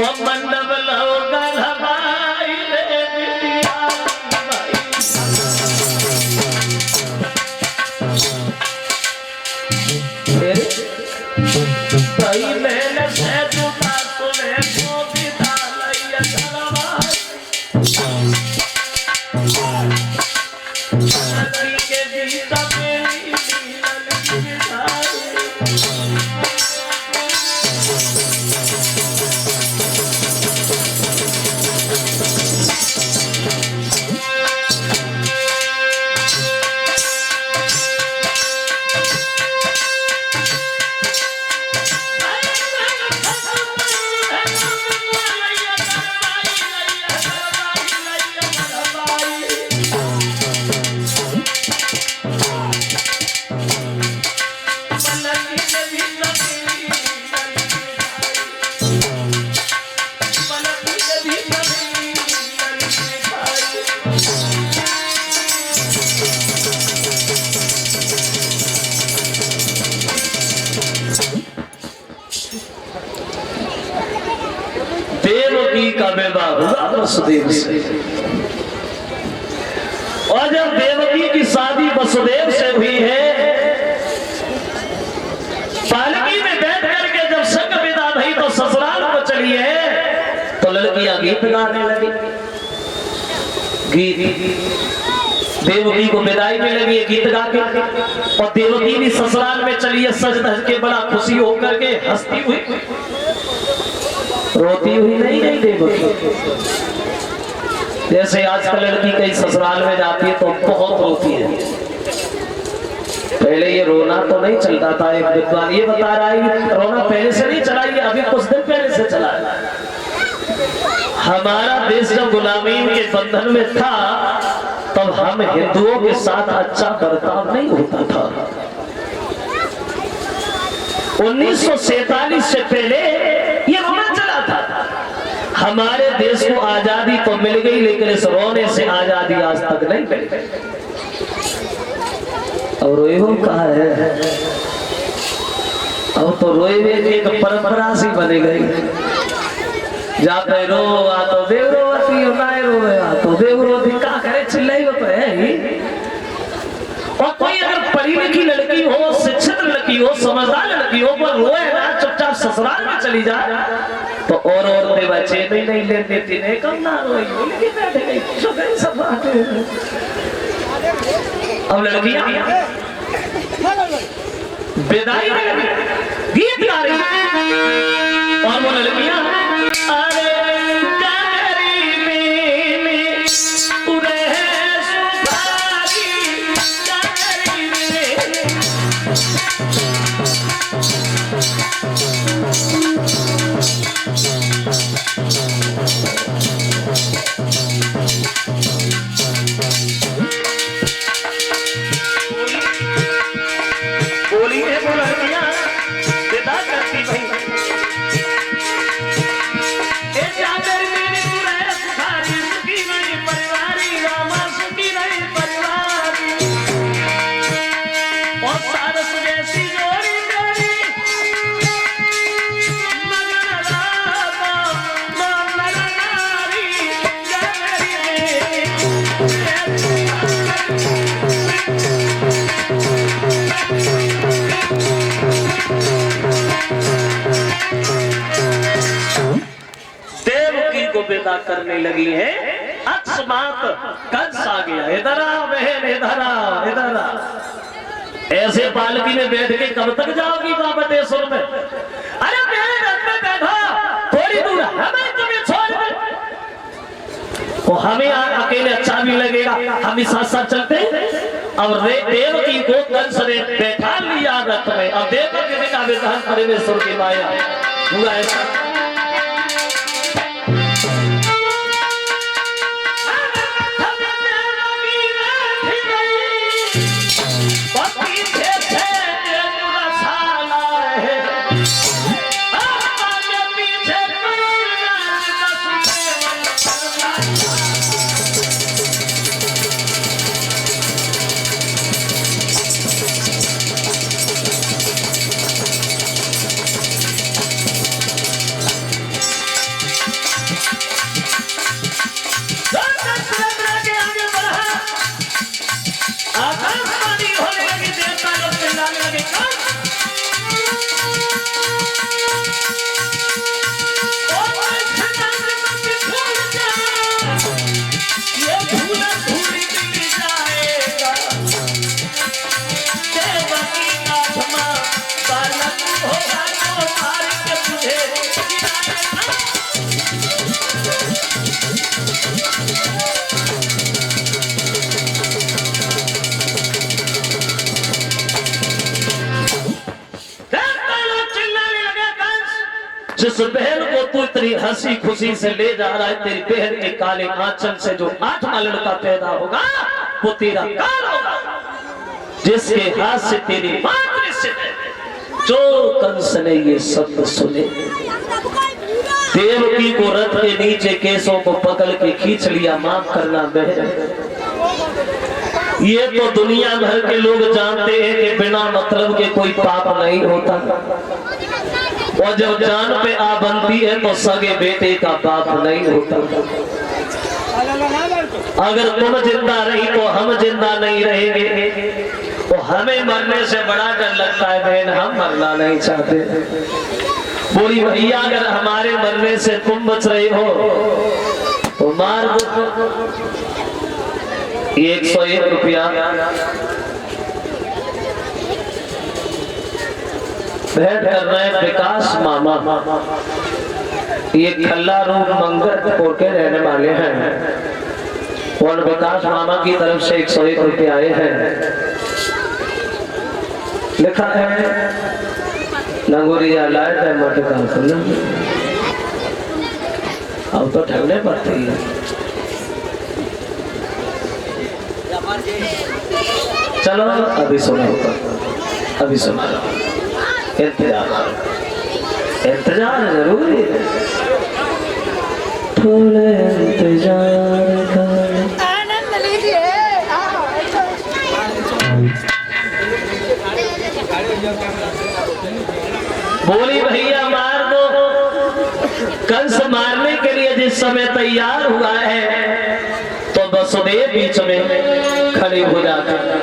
मंडप लौका भाई रे बिटिया भाई मैंने से जुटा तुझे को बिता लिया नदी के बीच मेरी देवकी का विवाह हुआ वसुदेव से। और जब देवकी की शादी वसुदेव से हुई है, पालकी में बैठ करके जब संग विदा भई तो ससुराल को चली है, तो लड़कियां गीत गाने लगी। गीत देवकी को विदाई में लगी है गीत गा के, और देवकी भी ससुराल में चली है सज धज के, बड़ा खुशी होकर के हंसती हुई, रोती हुई नहीं गई देवकी। जैसे आजकल लड़की कहीं ससुराल में जाती है तो बहुत रोती है। पहले ये रोना तो नहीं चलता था, एक विद्वान ये बता रहा है रोना पहले से नहीं चला, ये अभी कुछ दिन पहले से चला है। हमारा देश जब गुलामी के बंधन में था तब हम हिंदुओं के साथ अच्छा बर्ताव नहीं होता था। 1947 से पहले ये रोना चला था। हमारे देश को आजादी तो मिल गई, लेकिन इस रोने से आजादी आज तक नहीं मिली। और रोए हो कहा है, अब तो रोए में एक परंपरा सी बनी गई। जाते रो आ तो देवरो अति नाय रोवे आ तो देवरो दिक्का करे चिल्लाई वो तो है ही। और कोई अगर पढ़ी लिखी लड़की हो, शिक्षित लड़की हो, समझदार लड़की हो, वो रोए ना चुपचाप ससुराल में चली जाए तो और औरतें बच्चे नहीं ले देती, नहीं कम ना रोई बोली बैठे गई जो गई सब बातें। अब लड़कियां विदाई में गीत गा रही और वो लड़कियां करने लगी है। अकस्मात कंस आ गया, इधर आ बहन, इधर आ, इधर आ। ऐसे पालकी में बैठ के कब तक जाओगी बाबतेश्वर में? अरे मेरे घर में बैठा, थोड़ी दूर हमें तुम्हें छोड़ दे। तो हमें अकेले अच्छा भी लगेगा, हम भी साथ साथ चलते। अब देवकी को कंस ने बैठा लिया रथ में। अब देवकी का विधान परमेश्वर की माया हुआ ऐसा। जिस बहन को तू इतनी हंसी खुशी से ले जा रहा है, तेरी बहन के काले आंचल से जो 8वां लड़का पैदा होगा वो तेरा काल होगा, जिसके हाथ से तेरी मां निश्चित है। जो कंस ने ये शब्द सुने, देवकी को रथ के नीचे केसों को पकड़ के खींच लिया। माफ करना बहन, ये तो दुनिया भर के लोग जानते हैं कि बिना मतलब के कोई पाप नहीं होता, और जब जान पे आ बनती है तो सगे बेटे का पाप नहीं होता। अगर तुम जिंदा रही तो हम जिंदा नहीं रहेंगे, तो हमें मरने से बड़ा डर लगता है बहन, हम मरना नहीं चाहते। बोली भैया अगर हमारे मरने से तुम बच रहे हो तो मार दो। 101 रुपया भेंट कर रहे हैं विकास मामा, ये खल्ला रूप मंगलपुर के रहने वाले हैं, और विकास मामा की तरफ से 101 रुपये आए हैं। लिखा है नगोरिया लाइट है मटका खुला, अब तो ठगने पड़ती है। चलो अभी सुनो, अभी सुना लो, इंतजार जरूरी है, थोड़े इंतजार कर आनंद लीजिए। बोली भैया मार दो। कंस मारने के लिए जिस समय तैयार हुआ है तो वसुदेव बीच में खड़े हो जाते हैं।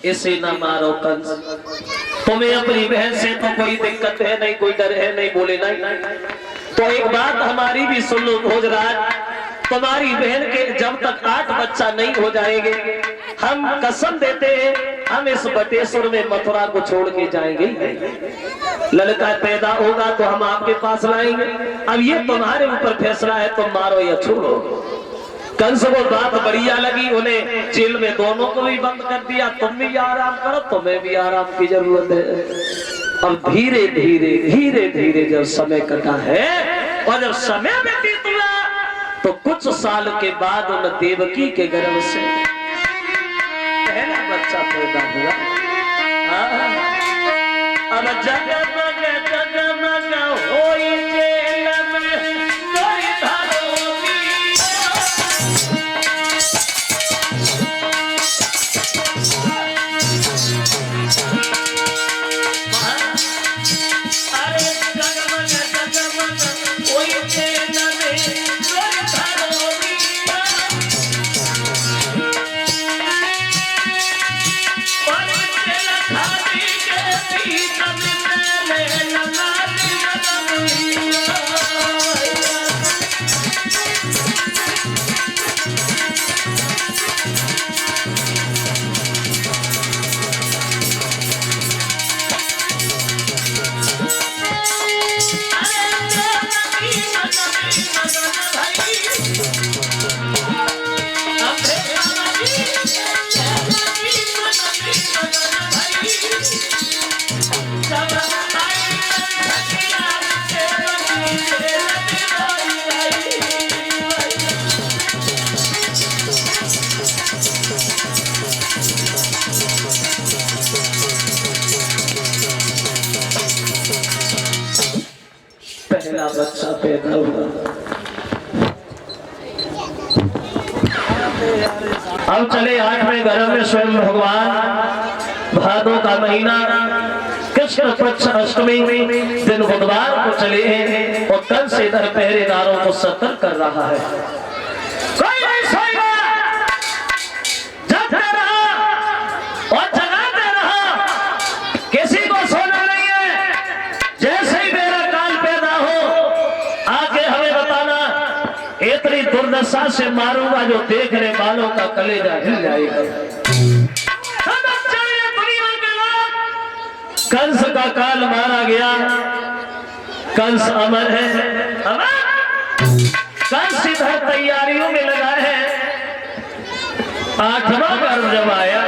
इसे न मारो कंस, तुम्हें अपनी बहन से तो कोई दिक्कत है नहीं, कोई डर है नहीं, बोले नहीं। तो एक बात हमारी भी सुन लो भोजराज, तुम्हारी बहन के जब तक 8 बच्चा नहीं हो जाएंगे, हम कसम देते हैं हम इस बटेश्वर में मथुरा को छोड़ के जाएंगे नहीं। लड़का पैदा होगा तो हम आपके पास लाएंगे। अब ये तुम्हारे ऊपर फैसला है, तुम मारो या छोड़ो। कंस को बात बढ़िया लगी, उन्हें जेल में दोनों को भी बंद कर दिया। तुम भी आराम करो, तुम्हें भी आराम की जरूरत है। अब धीरे धीरे धीरे धीरे जब समय कटा है और जब समय व्यतीत हुआ तो कुछ साल के बाद उन देवकी के गर्भ से पहला बच्चा पैदा हुआ। अब जगमग जगमग होई जेल में कोई धरोगी, अरे जगमग जगमग होई जेल में कोई धरोगी, और जेल खाली के बीच में बच्चा पैदा हुआ। अब चले 8वें गर्भ में स्वयं भगवान। भादों का महीना, कृष्ण पक्ष अष्टमी दिन बुधवार को चले हैं और कल से इधर पहरेदारों को सतर्क कर रहा है। कोई नहीं सोएगा, जगते रहो और जगाते रहो, किसी को सोना नहीं है। जैसे ही मेरा काल पैदा हो आके हमें बताना, इतनी दुर्दशा से मारूंगा जो देखने वालों का कलेजा हिल जाएगा। कंस का काल मारा गया, कंस अमर है, अमर। कंस इधर तैयारियों में लगा है। 8वां गर्भ जब आया,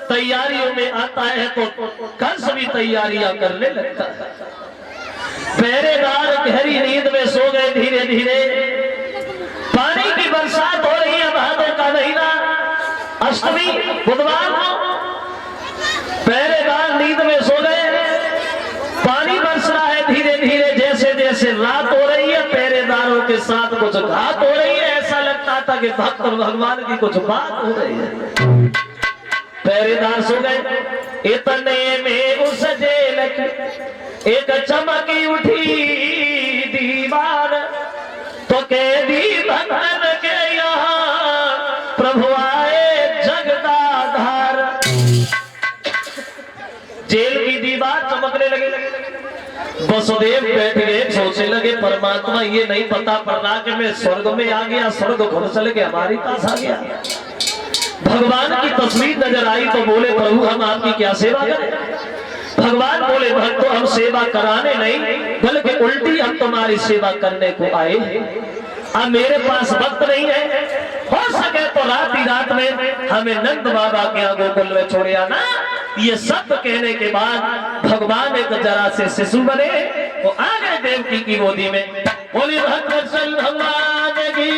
तैयारियों में आता है तो कंस भी तैयारियां करने लगता है। पहरेदार गहरी नींद में सो गए। धीरे धीरे पानी की बरसात हो रही है। भादों का महीना, अष्टमी बुधवार को पहरेदार नींद में सो गए। पानी बरस रहा है धीरे धीरे। जैसे जैसे रात हो रही है, पहरेदारों के साथ कुछ घात हो रही है। ऐसा लगता था कि भक्त और भगवान की कुछ बात हो रही है। पहरेदार सो गए। इतने में उस जेल की एक चमकी उठी दीवार, तो कैदी बंधन के यहाँ प्रभु आए जगदाधार। जेल की दीवार चमकने लगे। वसुदेव बैठ गए, सोचने लगे परमात्मा ये नहीं पता पड़ रहा कि मैं स्वर्ग में आ गया, स्वर्ग खुद चल के हमारे पास आ गया। भगवान की तस्वीर नजर आई तो बोले प्रभु हम आपकी क्या सेवा करें। भगवान बोले भक्तों हम सेवा कराने नहीं बल्कि उल्टी हम तुम्हारी सेवा करने को आए हैं। अब मेरे पास वक्त नहीं है, हो सके तो रात ही रात में हमें नंद बाबा के यहाँ गोकुल में छोड़े आना। ये सब कहने के बाद भगवान एक जरा से शिशु बने, वो आ गए देवकी की गोदी में। बोले भक्तवत्सल भगवान की।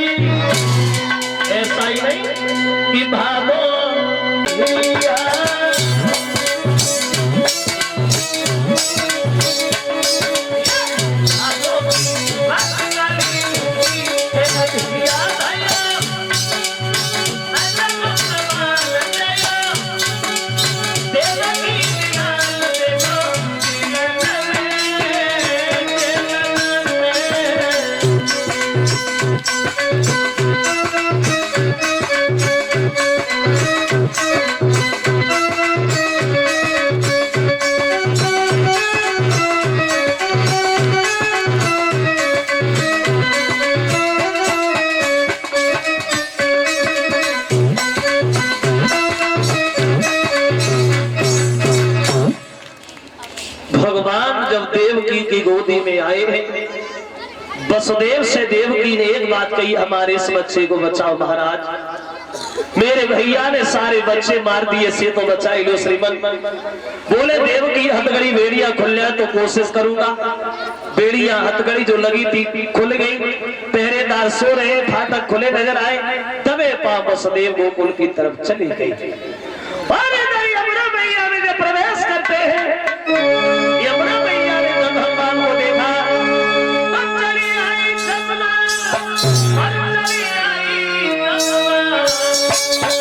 ऐसा ही नहीं कि भादो देवकी की गोदी में आए हैं। वसुदेव से देवकी ने एक बात कही, हमारे इस बच्चे को बचाओ महाराज। मेरे भैया ने सारे बच्चे मार दिए, से तो बचाई लो श्रीमन। बोले देवकी हथकड़ी बेड़ियां खुल जाए तो कोशिश करूंगा। बेड़ियां हथकड़ी जो लगी थी खुल गई। पहरेदार सो रहे, फाटक खुले नजर आए। तबे पाप वसुदेव गोकुल की तरफ चली गई। यमुना मैया में जब प्रवेश करते हैं, यमुना मैया ने जब भगवान को देखा, चली आई सपना, चली आई सपना,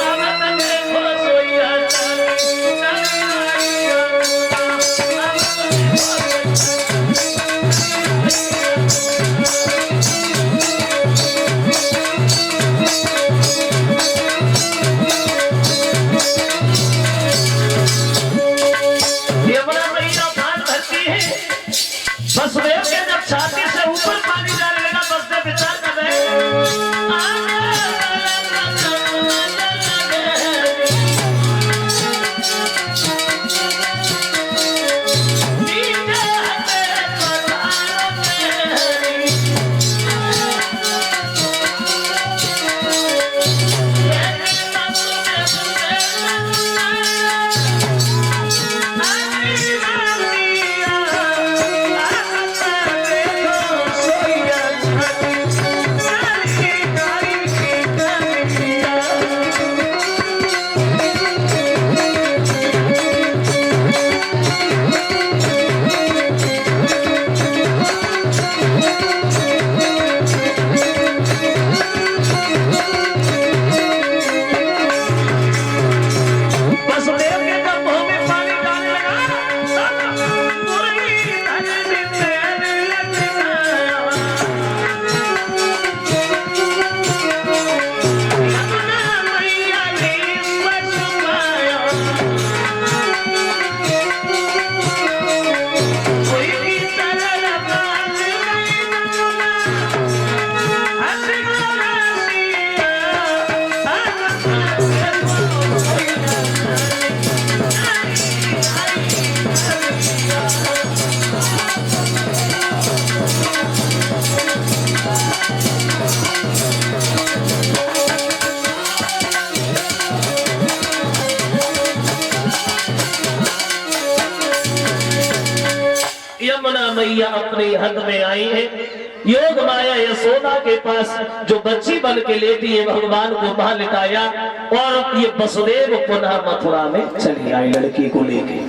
अब देखो सोया चली आई। मैया अपने हद में आई है। योग माया यशोदा के पास जो बच्ची बन के लेती है भगवान को वहां लिटाया और ये वसुदेव पुनः मथुरा में चली आई लड़की को लेके।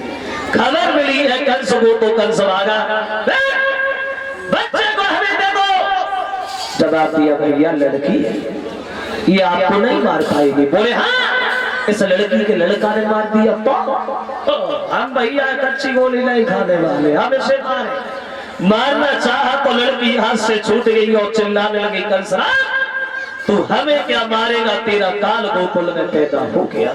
खबर मिली है कंस को, तो कंस भागा, बच्चे को हमें दे दो। जवाब दिया भैया लड़की है, ये आपको नहीं मार पाएगी। बोले हाँ, इस लड़की के लड़का ने मार दिया तो हम भैया कच्ची गोली नहीं खाने वाले, हम इसे मारे। मारना चाहा तो लड़की हाथ से छूट गई और चिल्लाने लगी, कंसरा तू हमें क्या मारेगा, तेरा काल गोकुल में पैदा हो गया।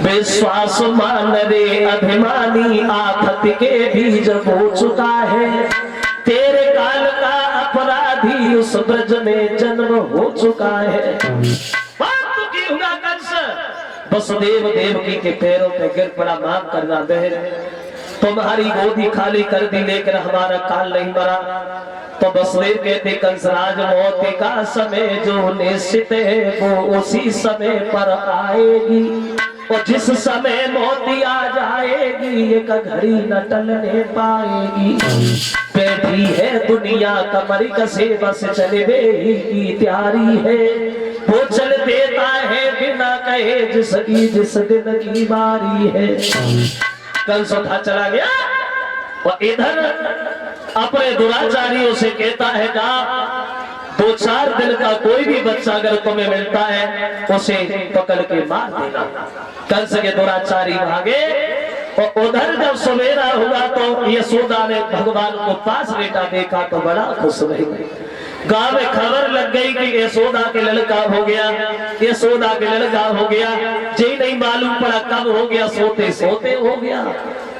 विश्वास मान रे अभिमानी, आफत के बीज बो चुका है। तेरे काल का अपराधी उस ब्रज में जन्म हो चुका है। कंस वसुदेव देवकी के पैरों पे गिर पड़ा, माफ करना बहन, तुम्हारी गोदी खाली कर दी लेकिन हमारा काल नहीं मरा। तो वसुदेव कहते कंसराज मौत का समय जो निश्चित है वो उसी समय पर आएगी, और जिस समय मौत आ जाएगी एक घड़ी न टलने पाएगी। बैठी है दुनिया कमर कसे बस चले की तैयारी है, वो चल देता है बिना कहे जिस दिन की बारी है। कंस उठा चला गया और इधर अपने दुराचारियों से कहता है का 2-4 दिन का कोई भी बच्चा अगर तुम्हें मिलता है उसे पकड़ के मार देना। कंस के दुराचारी भागे और उधर जब सवेरा हुआ तो यशोदा ने भगवान को पास लेटा देखा तो बड़ा खुश रही। गांव में खबर लग गई कि यशोदा के लड़का हो गया, यशोदा के लड़का हो गया। जी नहीं मालूम पड़ा कब हो गया, सोते सोते हो गया।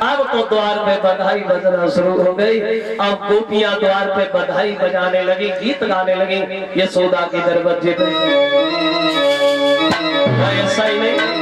अब तो द्वार पे बधाई बजना शुरू हो गई। अब गोपियां द्वार पे बधाई बजाने लगी, गीत गाने लगी यशोदा के दरवाजे पे। ऐसा ही नहीं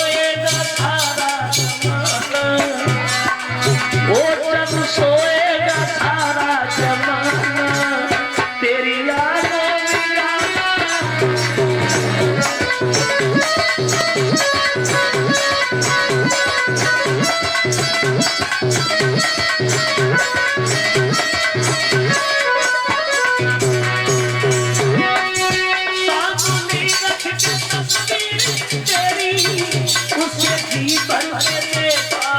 सोएगा सारा जमाना, वो जब सोएगा सारा जमाना तेरी यादों में आना। सामने रख के तस्वीर तेरी उसे भी भर के देखा,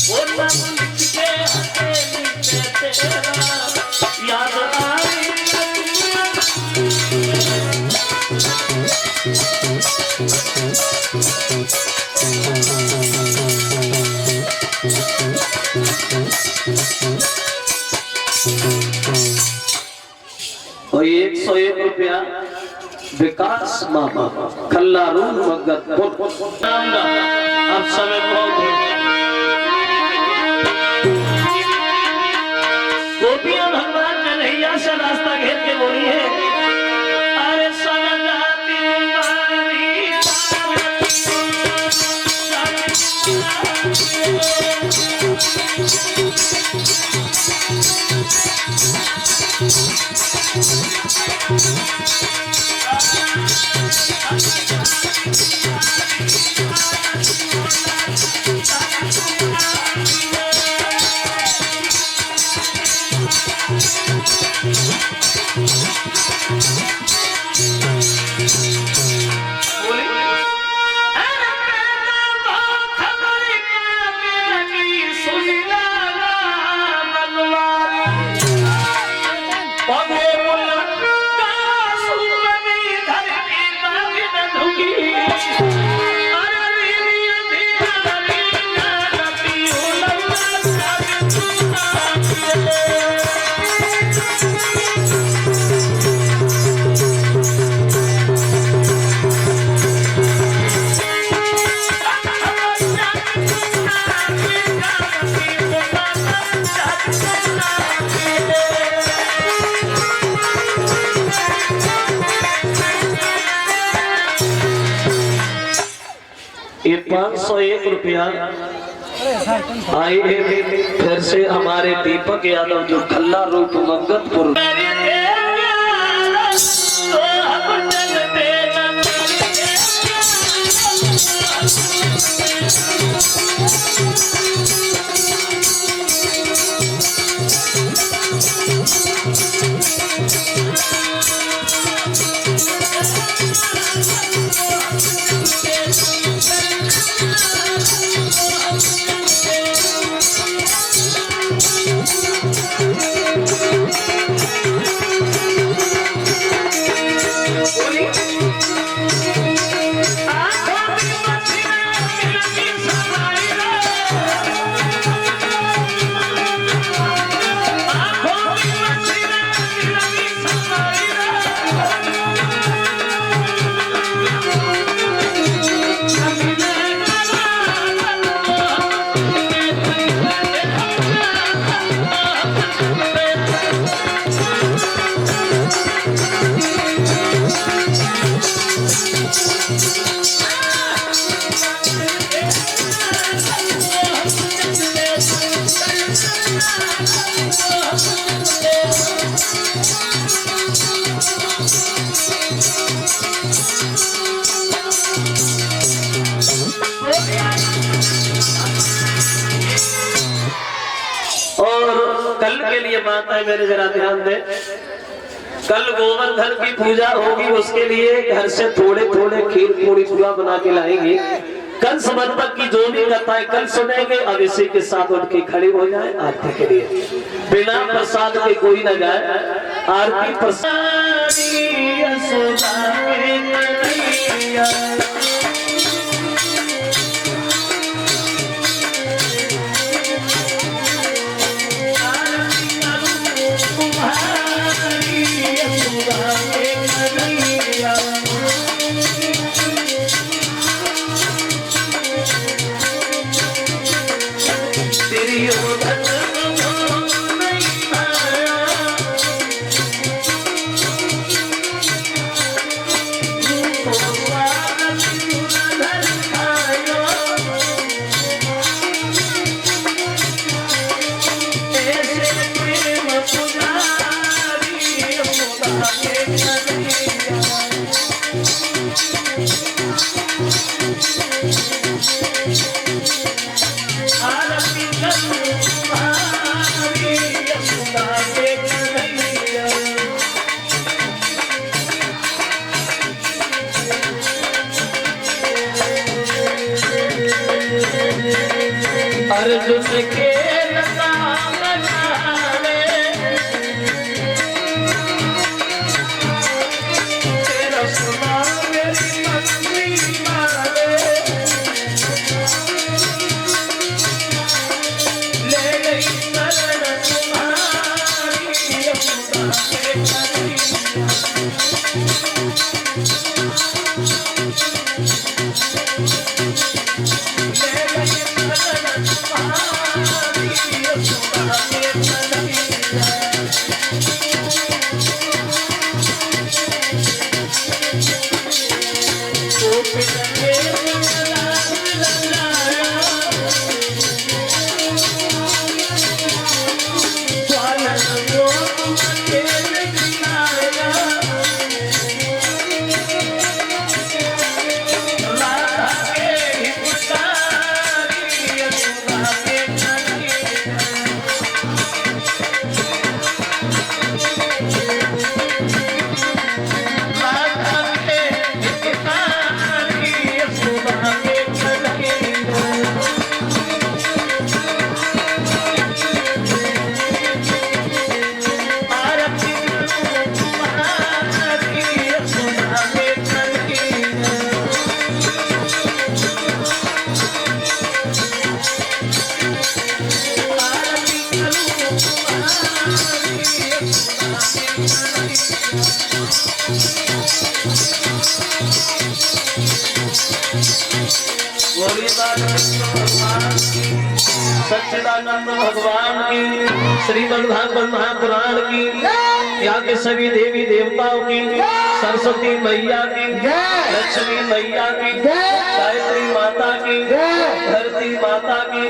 वो नाम लिख के हथेली पे तेरा याद आई। और 101 रुपया विकास मामा खल्लारू मगत अब समय बहुत गोपियां भगवान कन्हैया से रास्ता घेर के बोली है, अरे सनगाती ये 501 रुपया आए फिर से हमारे दीपक यादव जो खल्ला रूप मंगतपुर। कल के लिए बात है, मेरे जरा ध्यान दें। कल गोवर्धन की पूजा होगी, उसके लिए घर से थोड़े थोड़े खीर पूरी पूरा बना के लाएंगे। कल समर्पक की जो भी कथाएं कल सुनेंगे, अब इसी के साथ उठ के खड़े हो जाए आरती के लिए। बिना प्रसाद के कोई न जाए। आरती प्रसाद अर्जुन के लता बनाने तेरा सुना मेरी मंत्री माने ले गई शरण तुम्हारी यमुना के सच्चिदानंद भगवान की, श्रीमद् भागवत महापुराण की, यहाँ के सभी देवी देवताओं की, सरस्वती मैया की, लक्ष्मी मैया की, गायत्री माता की, धरती माता की,